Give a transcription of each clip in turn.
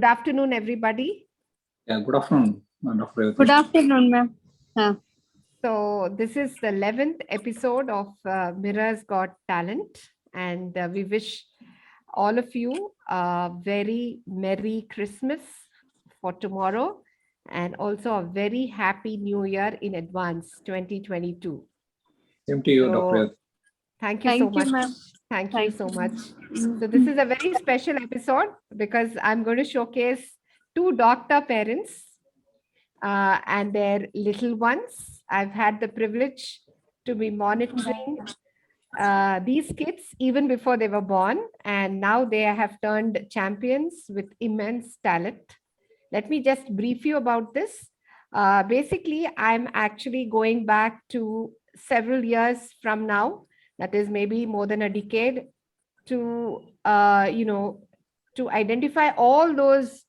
afternoon, everybody. Yeah, good afternoon, Dr. Good Revati. afternoon, ma'am. So, this is the 11th episode of Mirror's Got Talent, and we wish all of you a very Merry Christmas for tomorrow and also a very Happy New Year in advance, 2022. Same to you, Dr. So, Revati. thank you so Thank you, much. ma'am. Thank you Thank so you. much. So, this is a very special episode because I'm going to showcase two doctor parents and their little ones. I've had the privilege to be monitoring these kids even before they were born, and now they have turned champions with immense talent. Let me just brief you about this. Basically, I'm actually going back to several years from now, that is maybe more than a decade, to to identify all those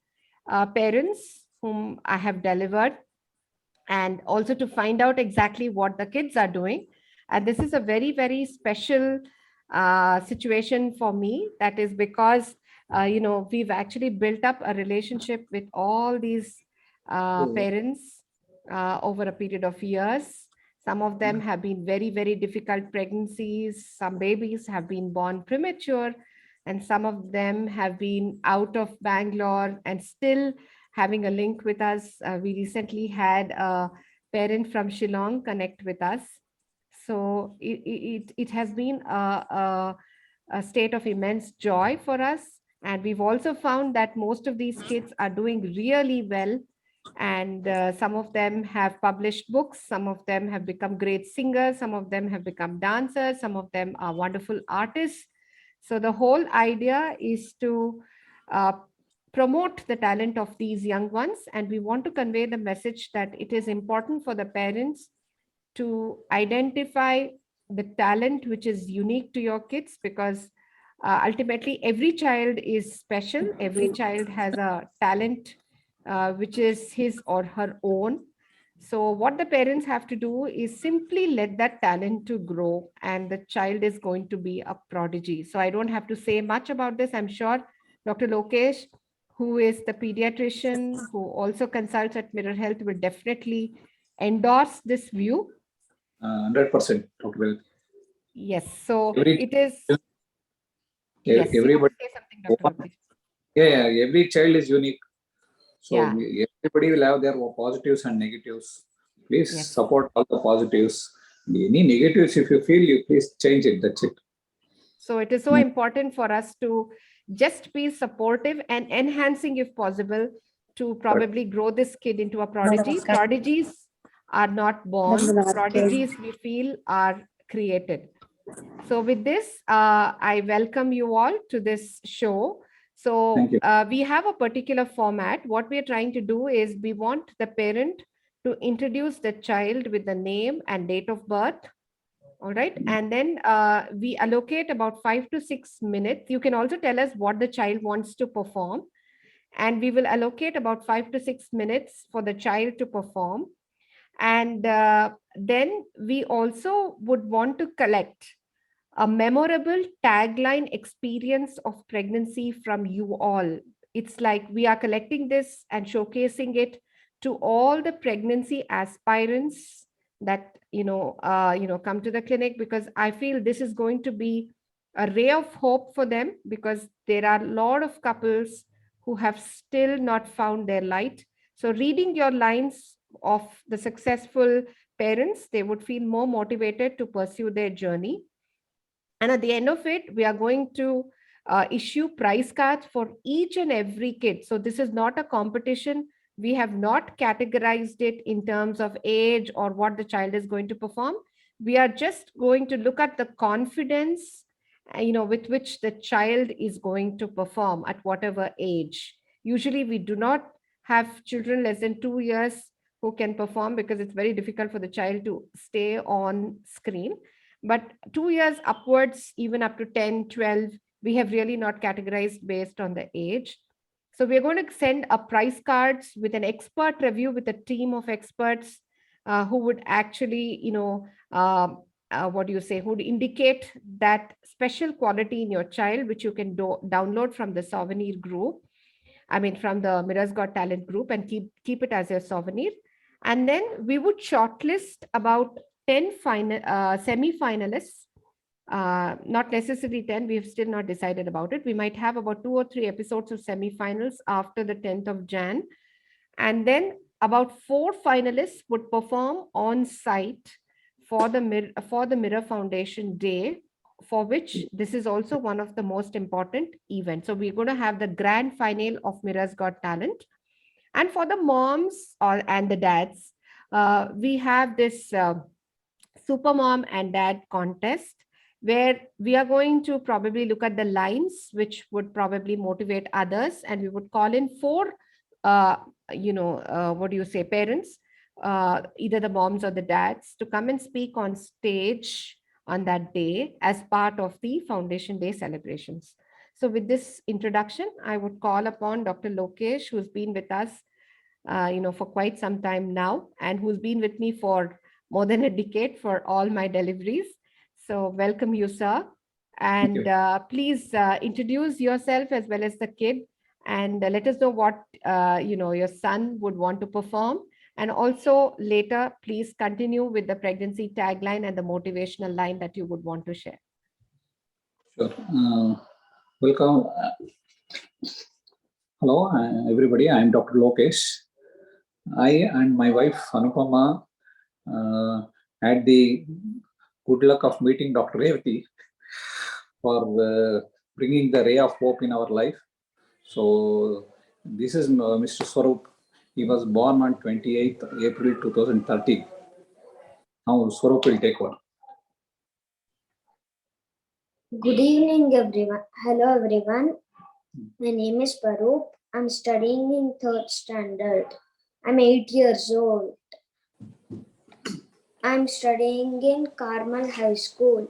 parents whom I have delivered, and also to find out exactly what the kids are doing. And this is a very, very special situation for me. That is because, we've actually built up a relationship with all these parents over a period of years. Some of them have been very, very difficult pregnancies. Some babies have been born premature, and some of them have been out of Bangalore and still having a link with us. We recently had a parent from Shillong connect with us. So it has been a state of immense joy for us. And we've also found that most of these kids are doing really well. And some of them have published books, some of them have become great singers, some of them have become dancers, some of them are wonderful artists. So the whole idea is to uh, promote the talent of these young ones, and we want to convey the message that it is important for the parents to identify the talent which is unique to your kids, because ultimately every child is special. Every child has a talent which is his or her own. So what the parents have to do is simply let that talent to grow, and the child is going to be a prodigy. So I don't have to say much about this. I'm sure Dr. Lokesh, who is the pediatrician who also consults at Mirror Health, will definitely endorse this view. 100%, Dr. Revati. Yes, so Every, it is. Yes, you want everybody, to say something, Dr. Lokesh? every child is unique. So Yeah, everybody will have their positives and negatives. Please yes. support all the positives. Any negatives, if you feel, you please change it. That's it. So it is so Mm. important for us to just be supportive and enhancing, if possible, to probably grow this kid into a prodigy. Prodigies are not born, prodigies we feel are created. So with this, I welcome you all to this show. So Thank you. we have a particular format. What we are trying to do is we want the parent to introduce the child with the name and date of birth. All right. And then we allocate about 5 to 6 minutes. You can also tell us what the child wants to perform. And we will allocate about 5 to 6 minutes for the child to perform. And then we also would want to collect a memorable tagline experience of pregnancy from you all. It's like we are collecting this and showcasing it to all the pregnancy aspirants that come to the clinic, because I feel this is going to be a ray of hope for them, because there are a lot of couples who have still not found their light. So reading your lines of the successful parents, they would feel more motivated to pursue their journey. And at the end of it, we are going to issue prize cards for each and every kid. So this is not a competition. We have not categorized it in terms of age or what the child is going to perform. We are just going to look at the confidence, with which the child is going to perform at whatever age. Usually, we do not have children less than 2 years who can perform, because it's very difficult for the child to stay on screen. But 2 years upwards, even up to 10, 12, we have really not categorized based on the age. So we're going to send a prize cards with an expert review with a team of experts who would actually, what do you say, who would indicate that special quality in your child, which you can download from the souvenir group. I mean, from the Mirror's Got Talent group, and keep it as your souvenir. And then we would shortlist about 10 semi-finalists. Not necessarily 10, we've still not decided about it. We might have about 2 or 3 episodes of semi-finals after the 10th of Jan. And then about 4 finalists would perform on site for the Mirror Foundation Day, for which this is also one of the most important events. So we're going to have the grand final of Mirror's Got Talent. And for the moms and the dads, we have this super mom and dad contest, where we are going to probably look at the lines which would probably motivate others, and we would call in 4 what do you say, parents, either the moms or the dads, to come and speak on stage on that day as part of the Foundation Day celebrations. So with this introduction, I would call upon Dr. Lokesh, who's been with us for quite some time now, and who's been with me for more than a decade for all my deliveries. So welcome you, sir. And please introduce yourself as well as the kid, and let us know what your son would want to perform. And also later, please continue with the pregnancy tagline and the motivational line that you would want to share. Sure. Welcome. Hello, everybody. I am Dr. Lokesh. I and my wife Anupama had the good luck of meeting Dr. Revati for bringing the ray of hope in our life. So this is Mr. Swarup. He was born on 28th April 2013. Now Swarup will take over. Good evening, everyone. Hello, everyone. My name is Parup. I'm studying in 3rd standard. I'm 8 years old. I'm studying in Carmel High School.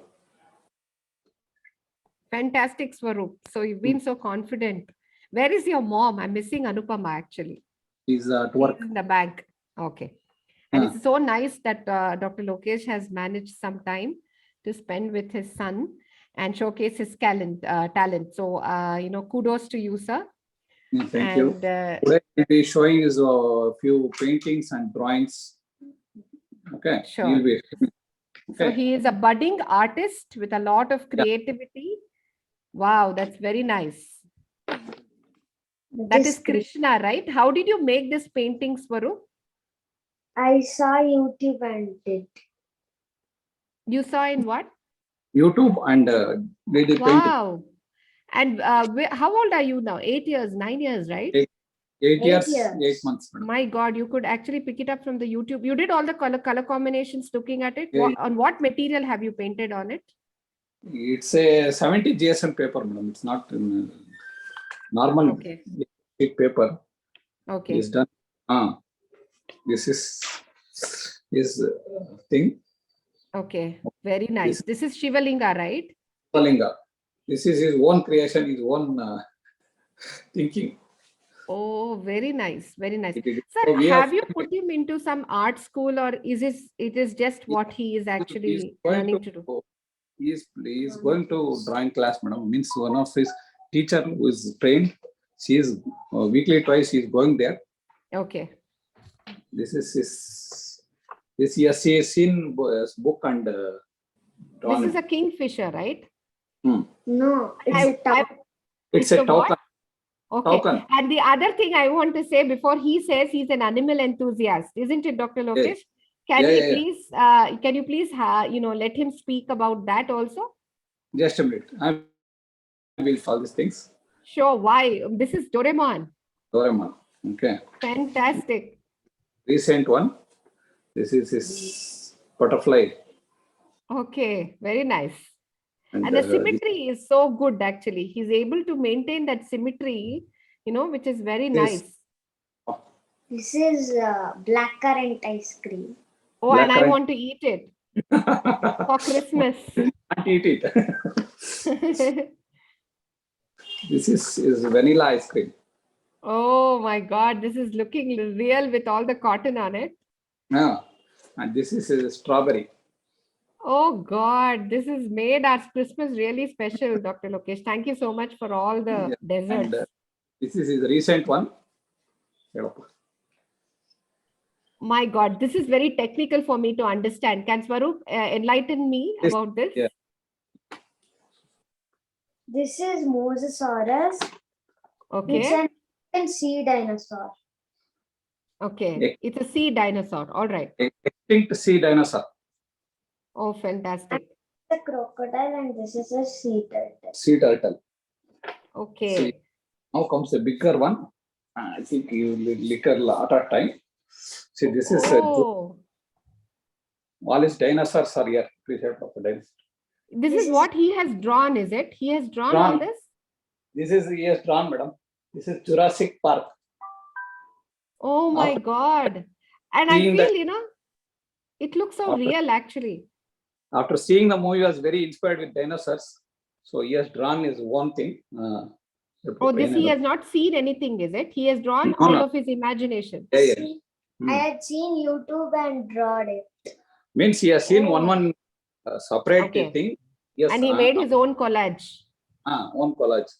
Fantastic, Swarup. So you've been so confident. Where is your mom? I'm missing Anupama actually. She's at work. She's in the bank. Okay. And it's so nice that Dr. Lokesh has managed some time to spend with his son and showcase his talent. So, kudos to you, sir. Thank you. Today we'll be showing is a few paintings and drawings. Okay. Sure. Okay. So he is a budding artist with a lot of creativity. Wow, that's very nice. That is Krishna, right? How did you make this painting, Swarup? I saw YouTube and did. You saw in what? YouTube and did the wow. Painting. And how old are you now? 8 years, 9 years, right? 8 years, 8 months. My God, you could actually pick it up from the YouTube. You did all the color combinations looking at it. Yeah. On what material have you painted on it? It's a 70 GSM paper, madam. It's not normal sheet paper. Okay. It's done. This is his thing. Okay, very nice. This is Shivalinga, right? Shivalinga. This is his own creation, his own thinking. Oh, very nice, very nice. Sir, have you put him into some art school, or it is just what he is actually learning to do? He is going to drawing class, madam. Means one of his teacher who is trained. She is weekly twice. He is going there. Okay. This is his. This yes, he has seen book and. This is a kingfisher, right? No, it's a token. Okay. Token. And the other thing I want to say before he says he's an animal enthusiast, isn't it, Dr. Lokesh? Yes. Can you please let him speak about that also? Just a minute. I will follow these things. Sure. Why? This is Doraemon. Doraemon. Okay. Fantastic. Recent one. This is his butterfly. Okay. Very nice. And the symmetry is so good, actually. He's able to maintain that symmetry, which is very nice. This is blackcurrant ice cream. Oh, and I want to eat it for Christmas. Can't eat it. This is vanilla ice cream. Oh my God, this is looking real with all the cotton on it. Yeah, and this is strawberry. Oh God, this has made our Christmas really special, Dr. Lokesh. Thank you so much for all the desserts. This is his recent one. My God, this is very technical for me to understand. Can Swaroop enlighten me This- about this? yeah. This is Mosasaurus. It's Okay. an sea dinosaur. Okay. It's a sea dinosaur. All right. Extinct sea dinosaur. Oh, fantastic. A crocodile, and this is a sea turtle. Sea turtle. Okay. See, now comes the bigger one. I think you will lick a lot of time. See, this is Oh, all his dinosaurs are here. Preserved of the dinosaur. this This is is- what he has drawn, is it? He has drawn all Drawn. this? This is yes, drawn, madam. This is Jurassic Park. Oh my After God. And I seeing feel, the- it looks so After- real actually. After seeing the movie, he was very inspired with dinosaurs. So he has drawn his own thing. Oh, this he has not seen anything, is it? He has drawn No, all no. of his imagination. Yeah, yeah. See, Hmm. I had seen YouTube and drawn it. Means he has seen Oh. one separate Okay. thing. Yes, And he made his own collage. own collage.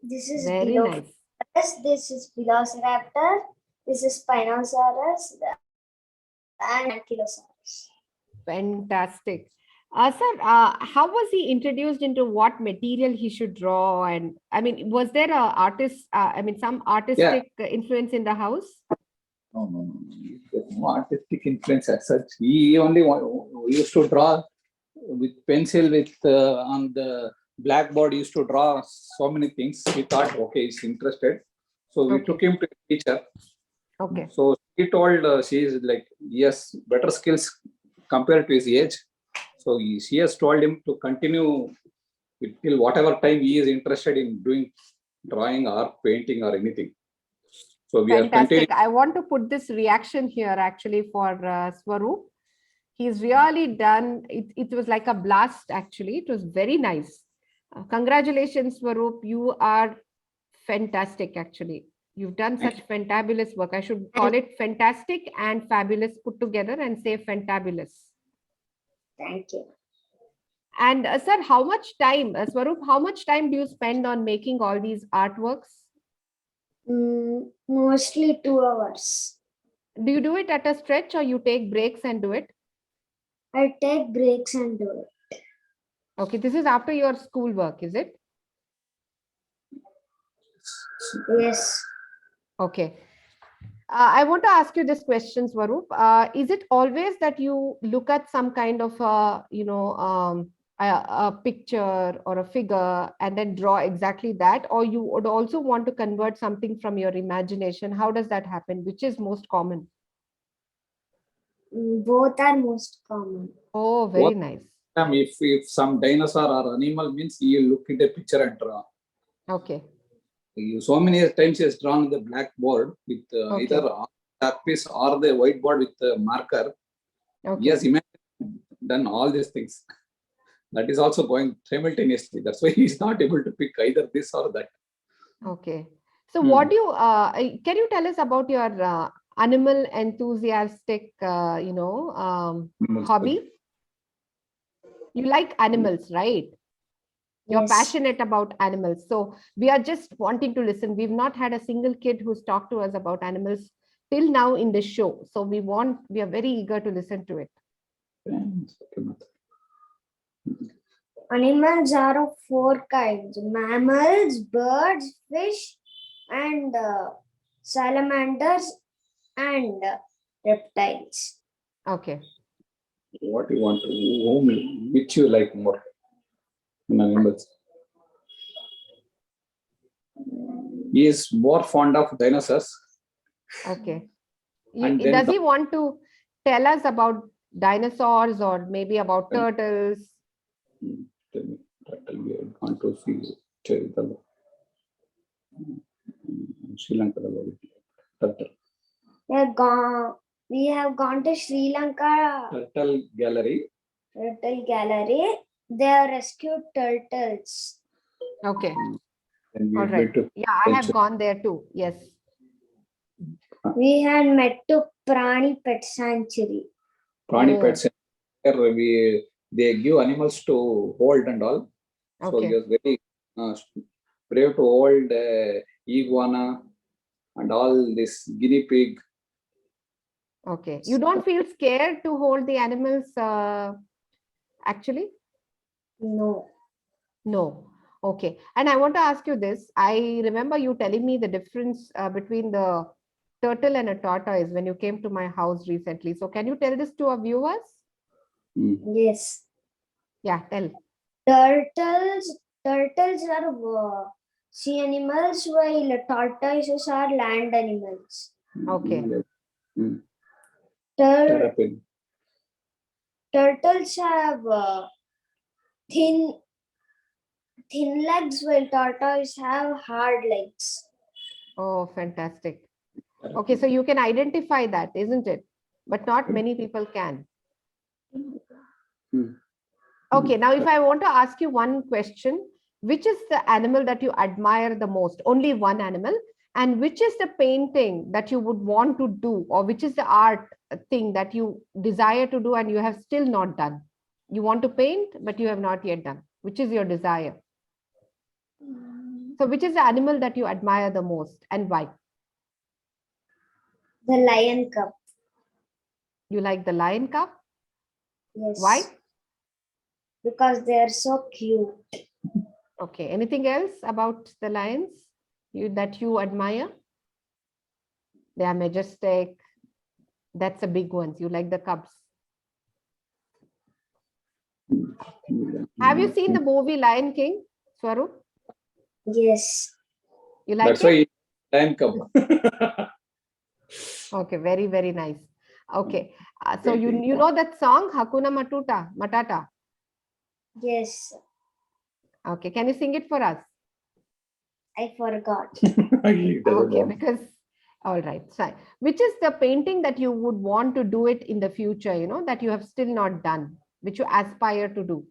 This is Very Dilophosaurus. nice. This is Velociraptor. This is Spinosaurus and Ankylosaurus. Fantastic. Sir, how was he introduced into what material he should draw? And I mean, was there a artist, some artistic influence in the house? No. There's no artistic influence as such. He only used to draw with pencil, with on the blackboard. He used to draw so many things. We thought, okay, he's interested, so we Okay. took him to a teacher. Okay. So he told she is like, yes, better skills compared to his age. So she has told him to continue till whatever time he is interested in doing drawing or painting or anything. So we are Fantastic. continuing. I want to put this reaction here actually for Swaroop. He's really done, it was like a blast actually. It was very nice. Congratulations, Swaroop. You are fantastic actually. You've done Thank such fantabulous work. I should call it fantastic and fabulous put together and say fantabulous. Thank you. And sir, how much time, Swaroop, how much time do you spend on making all these artworks? Mostly 2 hours. Do you do it at a stretch or you take breaks and do it? I take breaks and do it. Okay, this is after your school work, is it? Yes. Okay. I want to ask you this question, Swaroop. Is it always that you look at some kind of a picture or a figure and then draw exactly that, or you would also want to convert something from your imagination? How does that happen? Which is most common? Both are most common. Oh, very nice. If some dinosaur or animal means you look at a picture and draw. Okay. So many times he has drawn the blackboard with Okay. either chalk piece or the whiteboard with the marker. Okay. He has done all these things. That is also going simultaneously. That's why he is not able to pick either this or that. Okay. So what do you, can you tell us about your animal enthusiastic, hobby? You like animals, right? You're Yes. passionate about animals. So we are just wanting to listen. We've not had a single kid who's talked to us about animals till now in the show. So we are very eager to listen to it. Animals are of 4 kinds: mammals, birds, fish, and salamanders, and reptiles. Okay. What you want to, which you like more in animals? He is more fond of dinosaurs. Okay. And then Does he want to tell us about dinosaurs or maybe about turtles? Tell me, turtle, we have gone to see Sri Lanka. Turtle. We have gone to Sri Lanka Turtle gallery. Turtle Gallery. They have rescued turtles. Okay. And we All have right. been to Yeah, I have gone there too. Yes. We had met to Prani Pet Sanctuary. Prani Oh. Pets. They give animals to hold and all. So Okay. he was very brave to hold iguana, and all this guinea pig. Okay. You don't feel scared to hold the animals actually? No. No. Okay. And I want to ask you this. I remember you telling me the difference between the turtle and a tortoise when you came to my house recently. So can you tell this to our viewers? Yes. Yeah, tell. Turtles are sea animals, while tortoises are land animals. Okay. Terrapin. Turtles have thin legs, while tortoises have hard legs. Oh, fantastic. Okay, so you can identify that, isn't it? But not many people can. Okay, now if I want to ask you one question, which is the animal that you admire the most? Only one animal. And which is the painting that you would want to do, or which is the art thing that you desire to do and you have still not done? You want to paint, but you have not yet done. Which is your desire? So, which is the animal that you admire the most and why? The lion cub. You like the lion cub? Yes. Why? Because they are so cute. Okay. Anything else about the lions that you admire? They are majestic. That's a big one. You like the cubs. Have you seen the movie Lion King, Swaroop? Yes. You like That's it? why lion cub. Okay, very, very nice. Okay. So you know that song, Hakuna Matata? Yes. Okay. Can you sing it for us? I forgot. He doesn't Okay, want. because all right. So, which is the painting that you would want to do it in the future, that you have still not done, which you aspire to do?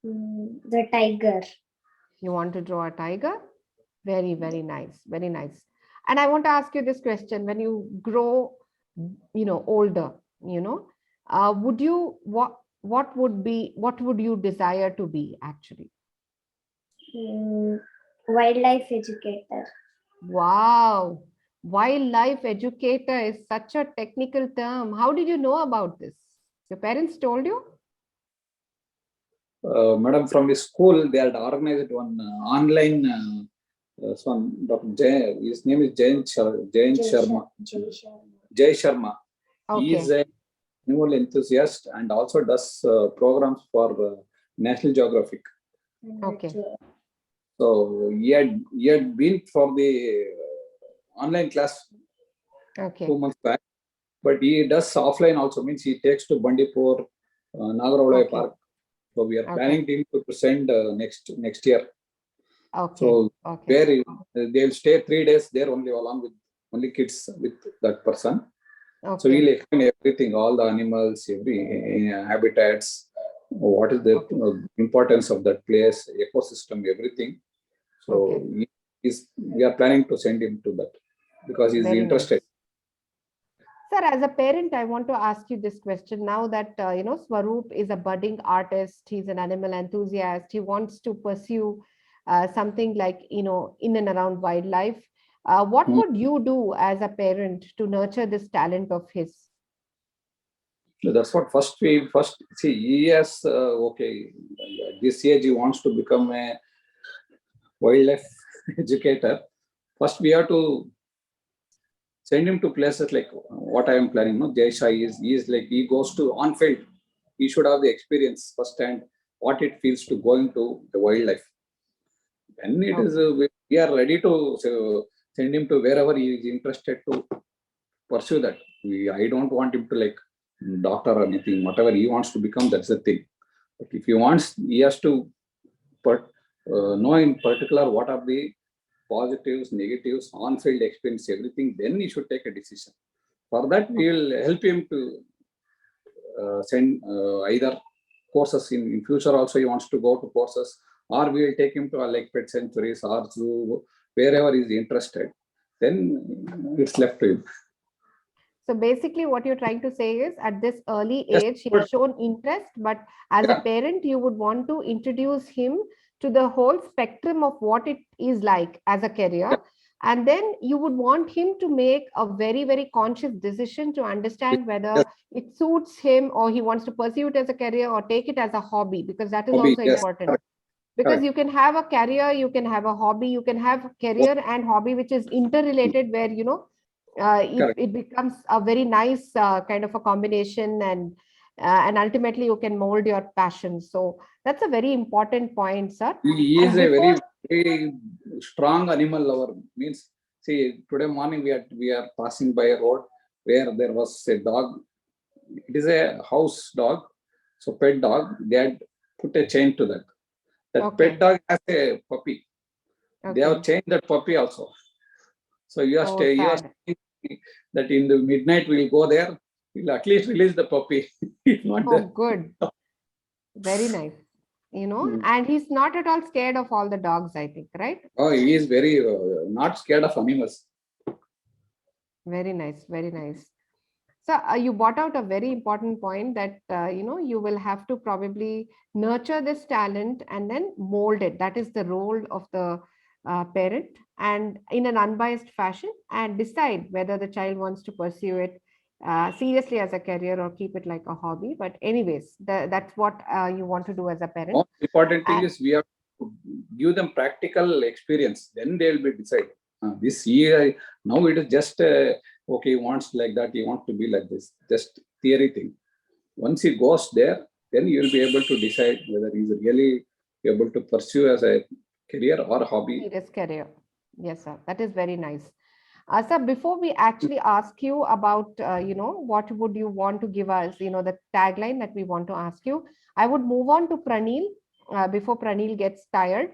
The tiger. You want to draw a tiger? Very, very nice. Very nice. And I want to ask you this question. When you grow, older, would you, what would you desire to be actually? Wildlife educator. Wow. Wildlife educator is such a technical term. How did you know about this? Your parents told you? Madam, from the school, they had organized one online. Dr. Jay, his name is Jain Sharma. Jay Sharma. He is Okay. a animal enthusiast and also does programs for National Geographic. Okay. So he had been for the online class Okay. 2 months back, but he does offline also. Means he takes to Bandipur, Nagarole Okay. Park. So we are Okay. planning him to present next year. Okay. So Okay. where they'll stay 3 days there only, along with only kids with that person. So Okay. we'll explain everything, all the animals, every habitats, what is the importance of that place, ecosystem, everything. So Okay. we are planning to send him to that because he's Very interested. nice. Sir, as a parent, I want to ask you this question now that, Swaroop is a budding artist, he's an animal enthusiast, he wants to pursue something like, in and around wildlife. What would you do as a parent to nurture this talent of his? So that's what first see. He has okay. At this age, he wants to become a wildlife educator. First, we have to send him to places like what I am planning. No, Jaisha is like he goes to on field. He should have the experience firsthand what it feels to go into the wildlife. Then it is we are ready to send him to wherever he is interested to pursue that. I don't want him to like doctor or anything. Whatever he wants to become, that's the thing. But if he wants, he has to know in particular what are the positives, negatives, on-field experience, everything. Then he should take a decision. For that, we will help him to send either courses in future. Also, he wants to go to courses, or we will take him to like pet sanctuaries or zoo, wherever he is interested. Then it's left to him. So basically what you're trying to say is at this early Yes, age, he has shown interest, but as a yeah, parent, you would want to introduce him to the whole spectrum of what it is like as a career. yeah, And then you would want him to make a very, very conscious decision to understand whether yes, it suits him or he wants to pursue it as a career or take it as a hobby, because that is hobby, also yes, important. correct, Because correct, you can have a career, you can have a hobby, you can have both, career and hobby which is interrelated, where correct. it becomes a very nice kind of a combination, and ultimately you can mold your passion. So that's a very important point, sir. He is And a before, very strong animal lover. Means, see, today morning we are passing by a road where there was a dog. It is a house dog, so pet dog. They had put a chain to that. That pet okay, dog has a puppy. They have okay. changed that puppy also. So Oh, you are sad. saying that in the midnight we'll go there. We'll at least release the puppy. If not Oh, there. good. Very nice. Hmm. And he's not at all scared of all the dogs, I think, right? Oh, he is very not scared of animals. Very nice, very nice. So you brought out a very important point that you will have to probably nurture this talent and then mold it. That is the role of the parent, and in an unbiased fashion, and decide whether the child wants to pursue it seriously as a career or keep it like a hobby. But anyways, that's what you want to do as a parent. Most important thing Uh, is we have to give them practical experience. Then they will be decide. This year now it is just okay. He wants like that. He wants to be like this. Just theory thing. Once he goes there, then you will be able to decide whether he's really able to pursue as a career or hobby. Serious career. Yes, sir. That is very nice. Sir, before we actually ask you about, what would you want to give us, the tagline that we want to ask you, I would move on to Pranil before Pranil gets tired.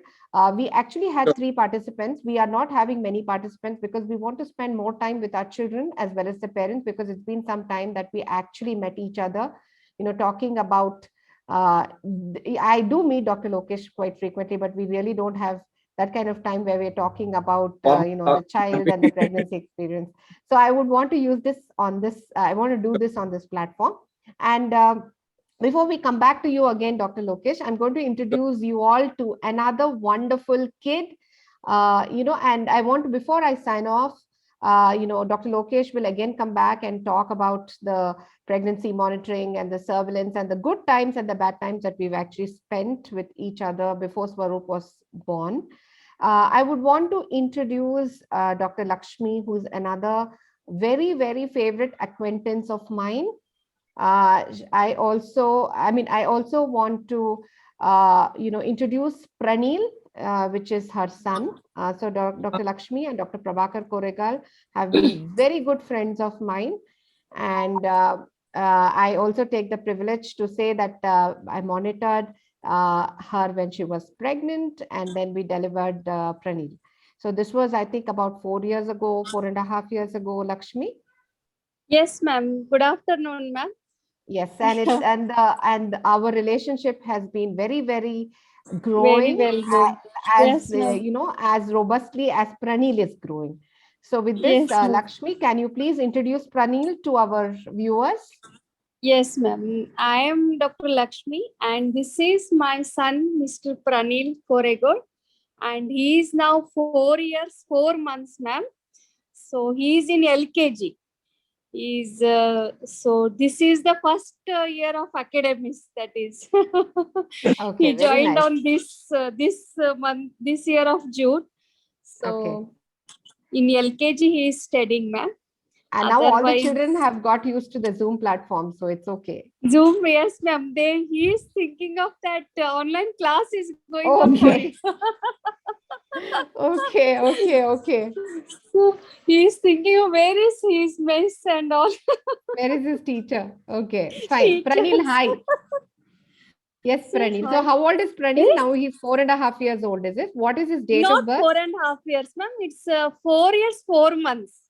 We actually So, had three participants. We are not having many participants because we want to spend more time with our children as well as the parents, because it's been some time that we actually met each other, talking about, I do meet Dr. Lokesh quite frequently, but we really don't have that kind of time where we're talking about formal the talk. child and the pregnancy experience. So I would want to use this on this, I want to do this on this platform. And before we come back to you again, Dr. Lokesh, I'm going to introduce you all to another wonderful kid. And I want to, before I sign off, Dr. Lokesh will again come back and talk about the pregnancy monitoring and the surveillance and the good times and the bad times that we've actually spent with each other before Swaroop was born. I would want to introduce Dr. Lakshmi, who's another very, very favorite acquaintance of mine. I also want to, introduce Pranil, which is her son. So Dr. Lakshmi and Dr. Prabhakar Koregal have been very good friends of mine. And I also take the privilege to say that I monitored her when she was pregnant, and then we delivered Pranil. So this was, I think, about 4 years ago, 4.5 years ago, Lakshmi. Yes, ma'am. Good afternoon, ma'am. Yes, and it's and our relationship has been very, very Very growing, well good. as Yes, ma'am. as robustly as Pranil is growing. So with this, Yes, ma'am. Lakshmi, can you please introduce Pranil to our viewers? Yes, ma'am. I am Dr. Lakshmi, and this is my son, Mr. Pranil Koregod, and he is now 4 years, 4 months, ma'am. So he is in LKG. Is so this is the first year of academics, that is. Okay, He very joined nice. on this month, this year of June. Okay. So in LKG he is studying, ma'am. And now all the Otherwise, children have got used to the Zoom platform, so it's okay. Zoom, yes, ma'am. He is thinking of that online class is going on for him. Okay. Okay, okay, okay. So he is thinking of where is his mess and all. Where is his teacher? Okay, fine. Pranil, Teachers. hi. Yes, Say Pranil. So hi. how old is Pranil? Yes, Now he's 4.5 years old, is it? What is his date not of birth? 4.5 years, ma'am. It's 4 years, 4 months.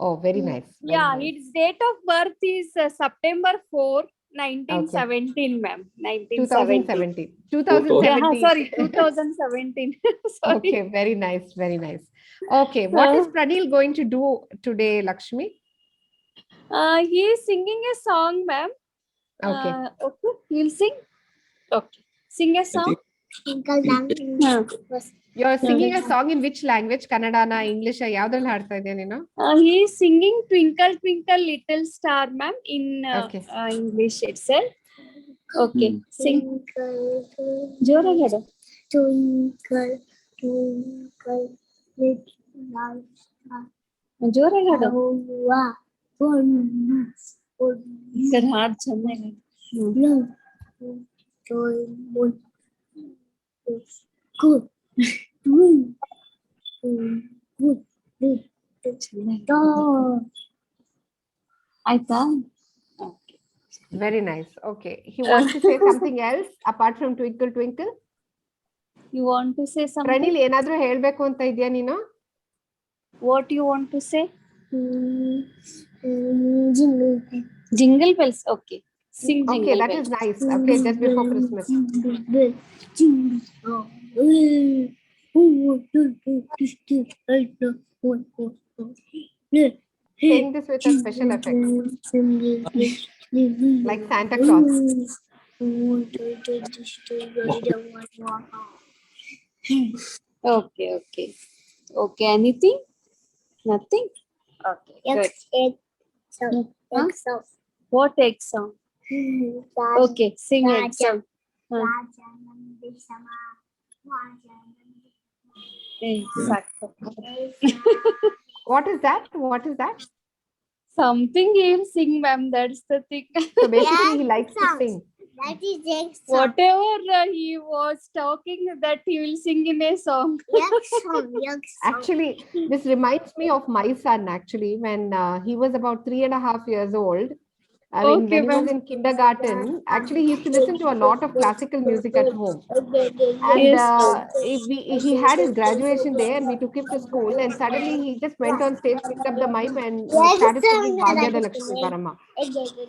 Oh, very nice. Very Yeah, nice. its date of birth is September 4, Okay. 1917, ma'am. 1917. 2017. 2000. Yeah, 2017. sorry, 2017. Okay, Sorry. very nice. Very nice. Okay, what is Pranil going to do today, Lakshmi? He is singing a song, ma'am. Okay. Okay, you'll sing. Okay, sing a I song. think Twinkle You're singing a song in which language? Kannada, English, ಯಾವ್ದ್ರಲ್ಲಿ ಹಾಡ್ತಾ ಇದೆಯಾ ನೀನು? He is singing Twinkle Twinkle Little Star, ma'am, in Okay. English itself. Okay, Hmm. sing. ಜೋರಾಗಿ ಹಾಡು. Twinkle, twinkle, little star. ಜೋರಾಗಿ ಹಾಡು. ಅವ್ವ ಒಂದು ಈ ಕಡೆ ಹಾಡು ಚೆನ್ನಾಗಿ. Good. ಆಯ್ತಾ? Very nice. Okay. He wants to say something else apart from Twinkle Twinkle. You want to say something? ಪ್ರಣೀಲ್ ಏನಾದ್ರೂ ಹೇಳ್ಬೇಕು ಅಂತ ಇದೆಯಾ ನೀನು? What you want to say? Jingle bells. Okay. Sing Okay, jingle that bells. is nice. Okay, just before Christmas. Saying this with a special effect, like Santa Claus. Okay, okay. Okay, anything? Nothing? Okay, good. Huh? What egg song? Okay, sing egg song. Exactly. What is that? What is that? Something he'll sing, ma'am. That's the thing. So basically, he likes to sing. That is egg song. Whatever he was talking, that he will sing in a song. Egg song. Actually, this reminds me of my son. Actually, when he was about 3.5 years old, I mean, Okay, when he was ma'am. in kindergarten, actually, he used to listen to a lot of classical music at home. And Yes, he had his graduation day, and we took him to school. And suddenly, he just went on stage, picked up the mic, and he started singing Bhagyada Lakshmi Varama.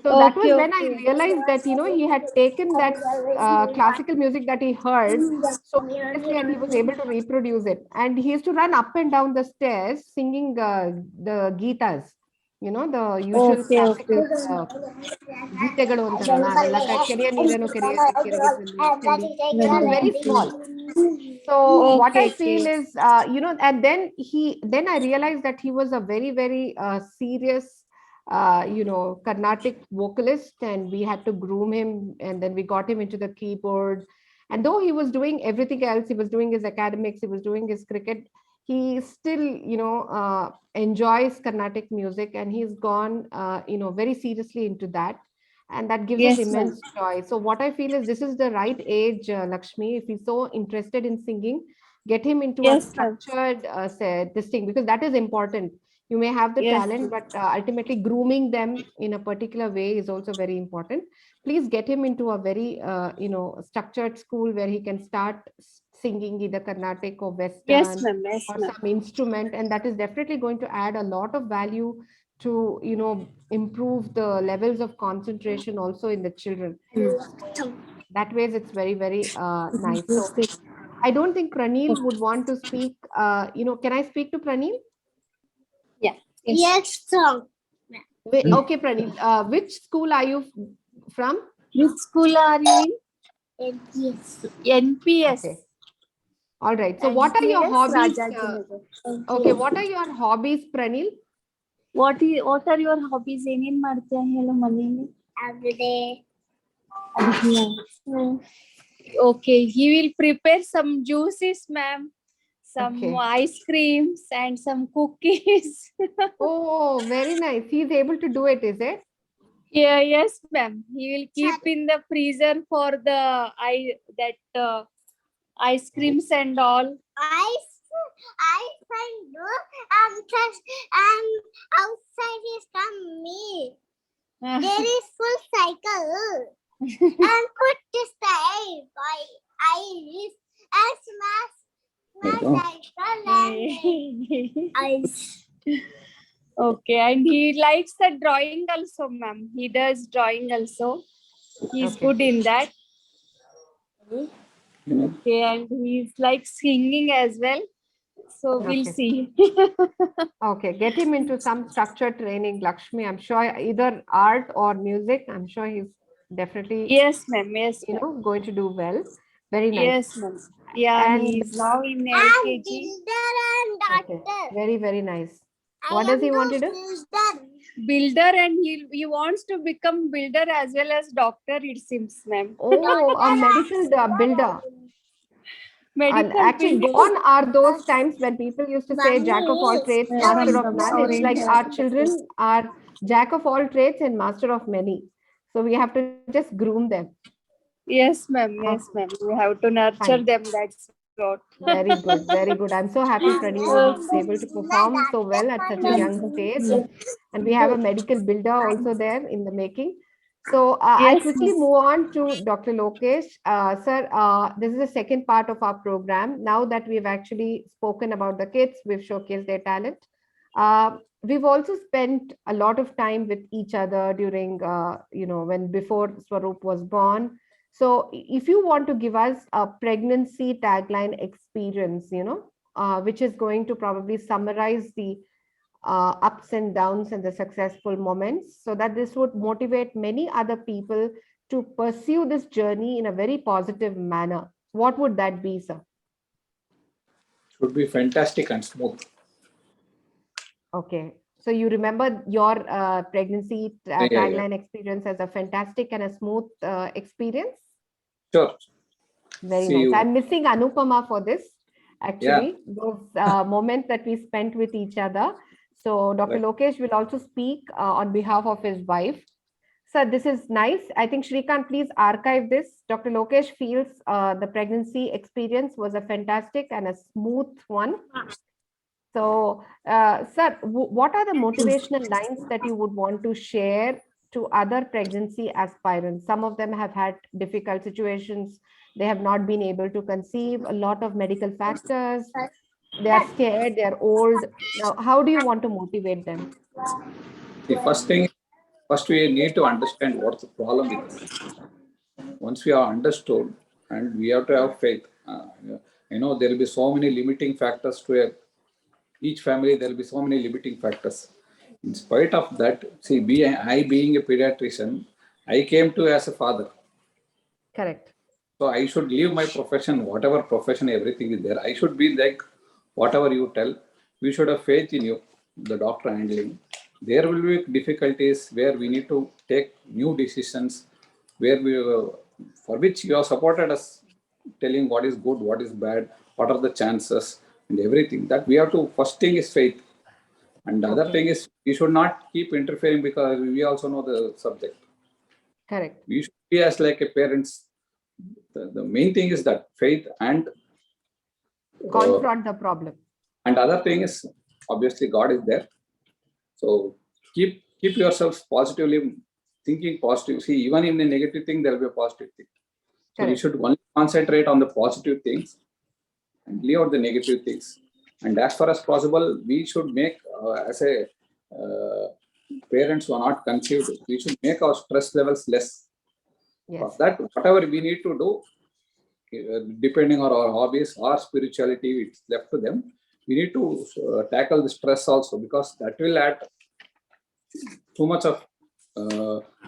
So that was Okay, when I realized that, he had taken that classical music that he heard so seriously, and he was able to reproduce it. And he used to run up and down the stairs singing the Gitas, the usual Okay, classic okay. ಗೀತೆಗಳು ಅಂತಾರಲ್ಲ ಅದೆಲ್ಲ ಕೆರೆಯ ನೀರನ್ನು ಕೆರೆಯಲ್ಲಿ ಕೆರೆಗೆ ತಂದೆ ಚೆಲ್ಲಿ. He was very small. So what I Okay, feel okay. is, and then I realized that he was a very, very serious, Carnatic vocalist, and we had to groom him, and then we got him into the keyboard. And though he was doing everything else, he was doing his academics, he was doing his cricket, he still, enjoys Carnatic music, and he's gone, very seriously into that. And that gives us Yes, ma'am. immense joy. So what I feel is this is the right age, Lakshmi. If he's so interested in singing, get him into a Yes, ma'am. structured this thing, because that is important. You may have the Yes. talent, but ultimately grooming them in a particular way is also very important. Please get him into a very structured school where he can start singing either Carnatic or Western, Yes, ma'am. Yes, or ma'am. some instrument, and that is definitely going to add a lot of value to improve the levels of concentration also in the children. That ways it's very, very nice. So I don't think Praneel would want to speak. Can I speak to Praneel? Yeah. Yes. Egg song. Okay, Praneel, which school are you from? Which school are you in? Yes. NPS. Okay. All right, so what are your NPS, hobbies? Rajajinagar. Okay, what are your hobbies, Praneel? What are your hobbies? ಏನೇನ್ ಮಾಡ್ತೀಯ ಹೇಳು ಮನೆಯಲ್ಲಿ? Every day. Okay, he will prepare some juices, ma'am. Some Okay. ice creams and some cookies. Oh, very nice. He's able to do it, is it? Yeah, yes, ma'am. He will keep in the freezer for the ice creams and all. I find outside is come me. There is full cycle. And put this time by iris and smash cycle and ice. Okay, and he likes the drawing also, ma'am. He does drawing also. He's Okay. good in that. Okay, and he's like singing as well. So we'll Okay. see. Okay, get him into some structured training, Lakshmi. I'm sure either art or music. I'm sure he's definitely, Yes, ma'am. Yes, you ma'am. know, going to do well. Very nice. Yes, ma'am. Yeah, And he is now in I'm LKG. builder and okay, doctor. very, very nice. I What does am he want to the do? builder. Builder, and he wants to become builder as well as doctor, it seems, ma'am. Oh, a medical builder. And Medical actually, builder. gone are those times when people used to say jack of all trades, master of none. It's like our children are jack of all trades and master of many. So we have to just groom them. Yes, ma'am. Yes, ma'am. We have to nurture Fine. them. That's what. Very good, very good. I'm so happy Pranil was able to perform so well at such a young stage. And we have a medical builder also there in the making. So I'll Yes, quickly yes. move on to Dr. Lokesh. Sir, this is the second part of our program. Now that we've actually spoken about the kids, we've showcased their talent. We've also spent a lot of time with each other during, when before Swaroop was born. So if you want to give us a pregnancy tagline experience, which is going to probably summarize the ups and downs and the successful moments, so that this would motivate many other people to pursue this journey in a very positive manner, what would that be, sir? Should be fantastic and smooth. Okay. So you remember your pregnancy Yeah, yeah. tagline experience as a fantastic and a smooth experience? Sure. Very See nice. you. I'm missing Anupama for this, actually, Yeah. those moments that we spent with each other. So Dr. Right. Lokesh will also speak on behalf of his wife. Sir, this is nice. I think Shrikant, please archive this. Dr. Lokesh feels the pregnancy experience was a fantastic and a smooth one. So, sir, what are the motivational lines that you would want to share to other pregnancy aspirants? Some of them have had difficult situations. They have not been able to conceive, a lot of medical factors. They are scared, they are old. Now, how do you want to motivate them? The first we need to understand what's the problem with us. Once we are understood, and we have to have faith. There will be so many limiting factors to each family. There will be so many limiting factors. In spite of that, see, I being a pediatrician, I came to as a father. Correct. So I should leave my profession, whatever profession, everything is there. I should be like whatever you tell. We should have faith in you, the doctor handling. There will be difficulties where we need to take new decisions, where for which you have supported us, telling what is good, what is bad, what are the chances, and everything. That we have to. First thing is faith, and the other thing is we should not keep interfering because we also know the subject. Correct. We should be as like a parents. The main thing is that faith Confront the problem. and other thing is obviously God is there. So keep yourselves positively thinking positive. See, even in the negative thing, there will be a positive thing. So we Correct. should only concentrate on the positive things and leave out the negative things. And as far as possible, we should make as a parents who are not conceived, we should make our stress levels less. For Yes. that, whatever we need to do, depending on our hobbies or spirituality, it's left to them. We need to tackle the stress also, because that will add too much of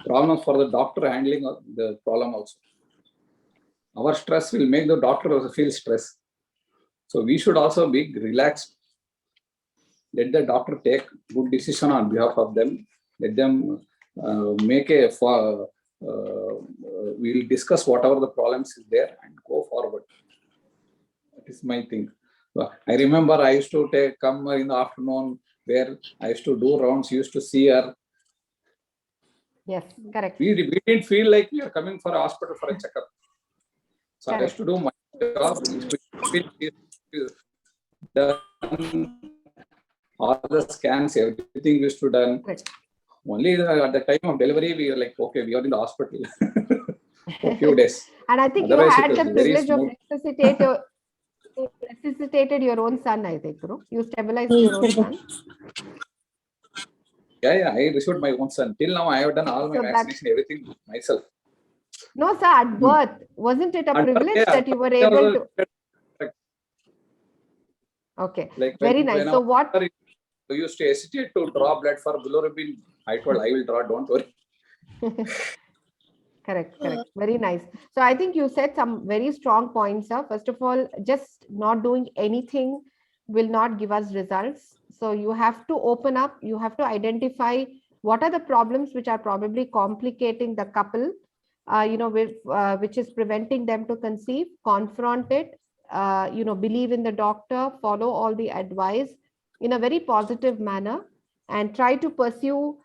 problems for the doctor handling of the problem also. Our stress will make the doctor also feel stress. So we should also be relaxed. Let the doctor take good decision on behalf of them. Let them make we'll discuss whatever the problems is there and go forward. That is my thing. I remember I used to come in the afternoon where I used to do rounds, used to see her. Yes. Correct. We didn't feel like we are coming for a hospital for a checkup. So I used to do my job. Done all the scans, everything used to done. Correct. Only at the time of delivery, we were like, okay, we are in the hospital for a few days. And I think Otherwise, you it had was the very privilege of smooth. resuscitated your own son, I think, bro. You stabilized your own son. Yeah, I received my own son. Till now, I have done all my So vaccination, everything myself. No, sir, at birth, wasn't it a At birth, privilege yeah, that you were able to? Okay. Like Very nice. So what? We used to hesitate to draw blood for bilirubin. I told I will draw, don't worry. Correct. Very nice. So I think you said some very strong points. First of all, just not doing anything will not give us results. So you have to open up, you have to identify what are the problems which are probably complicating the couple, which is preventing them to conceive, confront it, believe in the doctor, follow all the advice in a very positive manner, and try to pursue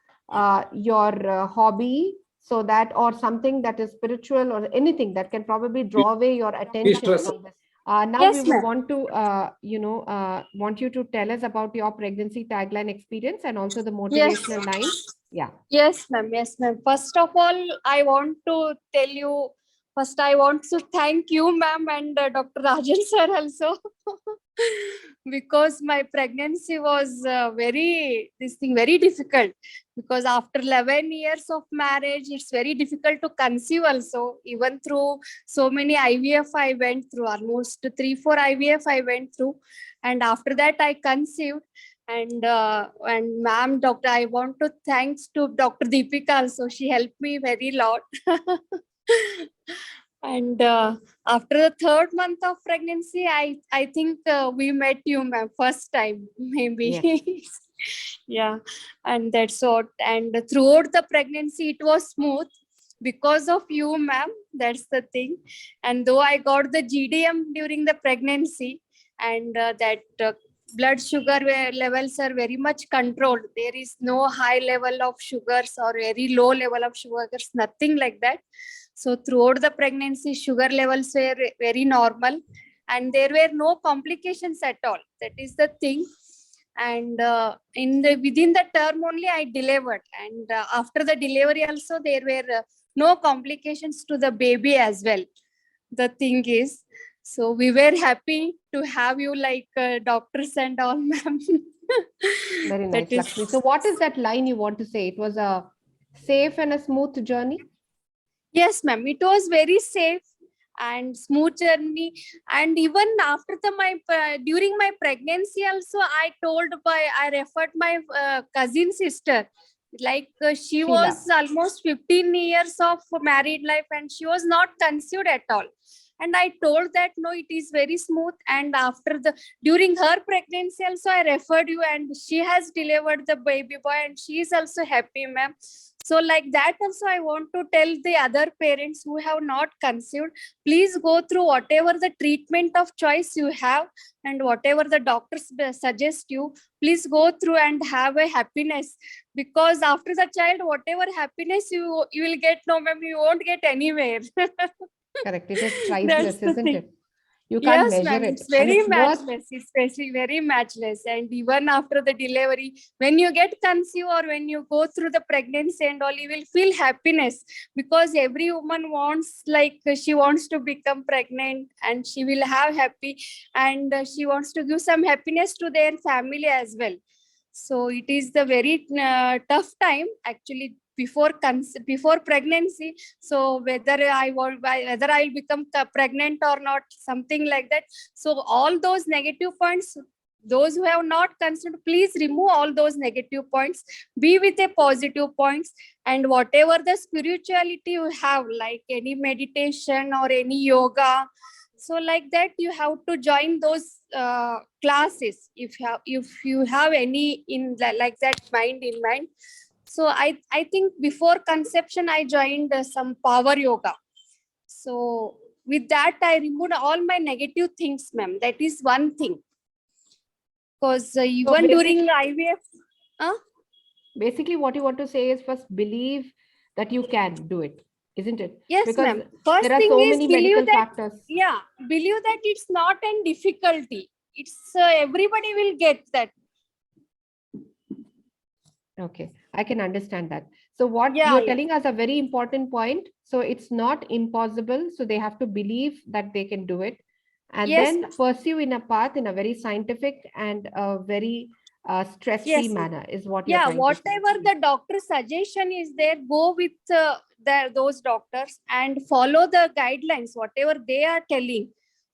your hobby, so that, or something that is spiritual or anything that can probably draw away your attention from this. Now Yes, we would ma'am. want to, want you to tell us about your pregnancy tagline experience and also the motivational line. Yeah. Yes, ma'am. Yes, ma'am. First of all, I want to tell you, first I want to thank you, ma'am, and Dr. Rajan sir also. Because my pregnancy was very difficult, because after 11 years of marriage, it's very difficult to conceive also. Even through so many IVF I went through, almost 3-4 IVF I went through, and after that I conceived. And ma'am, doctor, I want to thanks to Dr. Deepika also. She helped me very lot. And after the 3rd month of pregnancy, I think we met you, ma'am, first time maybe. Yes. Yeah, and that's what. And throughout the pregnancy, it was smooth because of you, ma'am. That's the thing. And though I got the GDM during the pregnancy, and that blood sugar levels are very much controlled. There is no high level of sugars or very low level of sugars, nothing like that. So throughout the pregnancy, sugar levels were very normal, and there were no complications at all. That is the thing. And within the term only I delivered, and after the delivery also there were no complications to the baby as well. The thing is, so we were happy to have you like doctors and all, ma'am. Very nice, Lakshmi. So what is that line you want to say? It was a safe and a smooth journey? Yes, ma'am. It was very safe and smooth journey. And even after during my pregnancy also, I referred my cousin sister. Like she Sheila. was almost 15 years of married life, and she was not conceived at all. And I told that no, it is very smooth. And during her pregnancy also, I referred you, and she has delivered the baby boy, and she is also happy, ma'am. So like that also, I want to tell the other parents who have not conceived, please go through whatever the treatment of choice you have, and whatever the doctors suggest you, please go through and have a happiness. Because after the child, whatever happiness you will get, no, ma'am, you won't get anywhere. Correct. It is priceless, That's the isn't thing. it? You can't Yes, measure ma'am. it. It's And very it's worth, matchless. It's very matchless. And even after the delivery, when you get conceived or when you go through the pregnancy and all, you will feel happiness, because every woman wants, like, she wants to become pregnant and she will have happy, and she wants to give some happiness to their family as well. So it is the very tough time actually before pregnancy. So whether I'll become pregnant or not, something like that. So all those negative points, those who have not considered, please remove all those negative points, be with a positive points. And whatever the spirituality you have, like any meditation or any yoga, so like that you have to join those classes if you have any in like that mind in mind. So I think before conception I joined some power yoga. So with that I removed all my negative things, ma'am. That is one thing. Because even during IVF, basically what you want to say is, first believe that you can do it, isn't it? yes, Because ma'am. First there are thing so is many believe medical that, factors. yeah, believe that it's not a difficulty. It's everybody will get that. Okay, I can understand that. So what Yeah, you're yeah. telling us a very important point. So it's not impossible. So they have to believe that they can do it, and Yes, then ma'am. pursue in a path in a very scientific and a very stress-free Yes, ma'am. manner is what you're Yeah, trying to say. whatever the doctor suggestion is there, go with those doctors and follow the guidelines, whatever they are telling.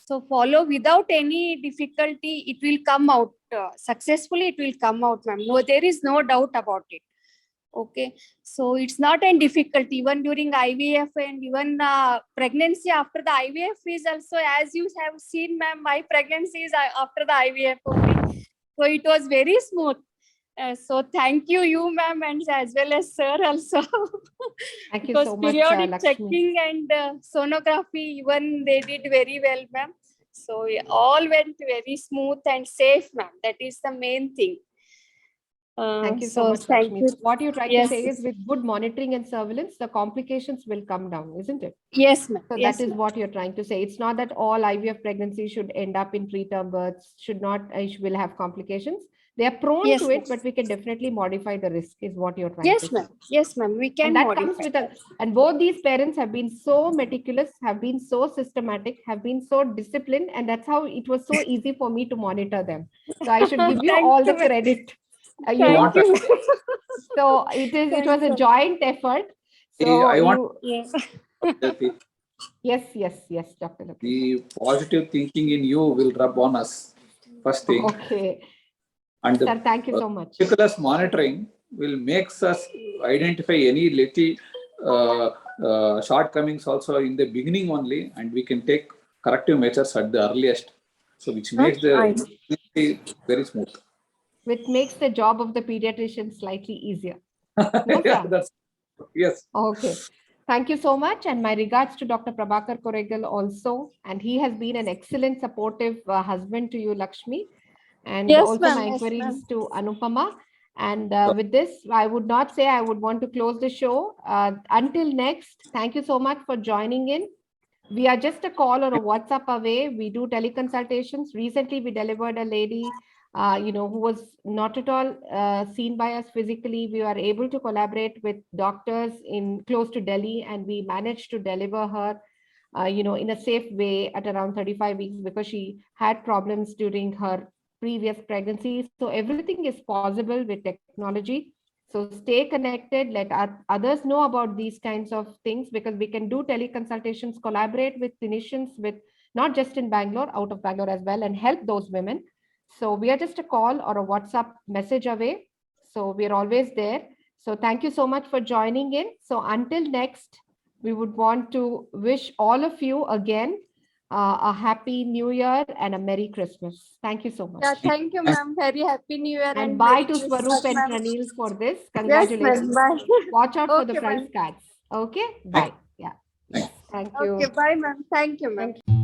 So follow without any difficulty, it will come out successfully. It will come out, ma'am. No, there is no doubt about it. Okay, so it's not a difficulty even during IVF and even pregnancy after the IVF is also, as you have seen, ma'am, my pregnancy is after the IVF only. So it was very smooth. So thank you, ma'am, and as well as sir also. Thank you Because so much, periodic Lakshmi. checking and sonography, even they did very well, ma'am. So all went very smooth and safe, ma'am. That is the main thing. Thank you so much, thank Lakshmi. you. So what you're trying Yes. to say is with good monitoring and surveillance, the complications will come down, isn't it? Yes, ma'am. So Yes, that is ma'am. what you're trying to say. It's not that all IVF pregnancies should end up in preterm births, should not, will have complications. They are prone Yes, to it, ma'am. but we can definitely modify the risk, is what you're trying to Yes, say. ma'am. Yes, ma'am. We can And that modify. comes with and both these parents have been so meticulous, have been so systematic, have been so disciplined, and that's how it was so easy for me to monitor them. So I should give you Thank all the you, ma'am. credit. You Thank know, you. so it was a Thank you. joint effort. So I want Yes. yes, Dr. Lokesh. the positive thinking in you will rub on us. First thing. Okay. And the Sir, thank you so much. meticulous monitoring will makes us identify any little shortcomings also in the beginning only, and we can take corrective measures at the earliest. So which makes the very smooth. Which makes the job of the pediatrician slightly easier. No, Yeah, sir? that's yes. Okay. Thank you so much. And my regards to Dr. Prabhakar Koregal also. And he has been an excellent supportive husband to you, Lakshmi. And Yes, also ma'am. my Yes, inquiries ma'am. to Anupama. And with this, I would not say I would want to close the show. Until next, thank you so much for joining in. We are just a call or a WhatsApp away. We do teleconsultations. Recently, we delivered a lady, who was not at all seen by us physically. We were able to collaborate with doctors in close to Delhi, and we managed to deliver her, in a safe way at around 35 weeks because she had problems during her previous pregnancy. So everything is possible with technology. So stay connected, let others know about these kinds of things because we can do teleconsultations, collaborate with clinicians with not just in Bangalore, out of Bangalore as well, and help those women. So we are just a call or a WhatsApp message away. So we're always there. So thank you so much for joining in. So until next, we would want to wish all of you again a happy New Year and a Merry Christmas. Thank you so much. Yeah, thank you, ma'am. Very happy New Year And and bye Merry to Christmas, Swaroop and ma'am. Pranil for this. Yes, Congratulations. ma'am. Bye. Watch out for the Okay, price ma'am. cards. Okay. Bye. Yeah. Yes. Thank you. Okay, bye, ma'am. Thank you, ma'am. Thank you.